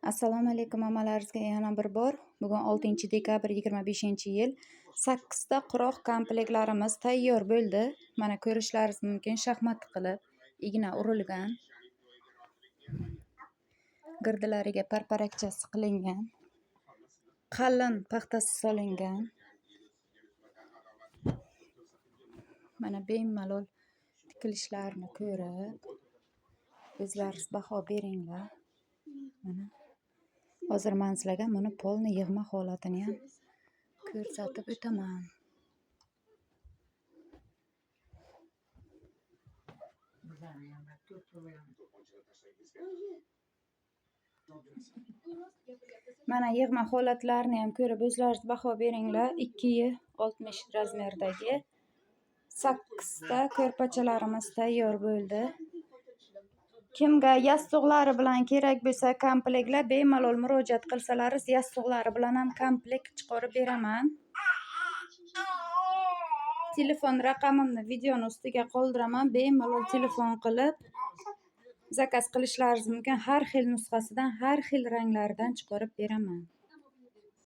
Assalomu alaykum ammalaringizga yana bir bor. Bugun 6-dekabr 25-yil. 8 ta quroq komplektlarimiz tayyor bo'ldi. Mana ko'rishlaringiz mumkin, shaxmat qilib, igna urilgan. Girdilariga parparakchasi qilingan. Qalin paxtasi solingan. Mana bemalol tikilishlarini ko'rib, o'zlaringiz baho beringlar. Mana hozir men sizlarga buni polni yig'ma holatini ham ko'rsatib o'taman. Mana yig'ma holatlarini ham ko'rib o'zlaringiz baho beringlar. 2x60 razmerdagi 8 ta ko'rpachalarimiz tayyor bo'ldi. Kimga yostiqlari bilan kerak bo'lsa komplektlar bemalol murojaat qilsalaringiz, yostiqlari bilan ham komplekt chiqarib beraman. Telefon raqamimni videoni ustiga qoldiraman. Bemalol telefon qilib zakaz qilishlaringiz mumkin. Har xil nusxasidan, har xil ranglaridan chiqarib beraman.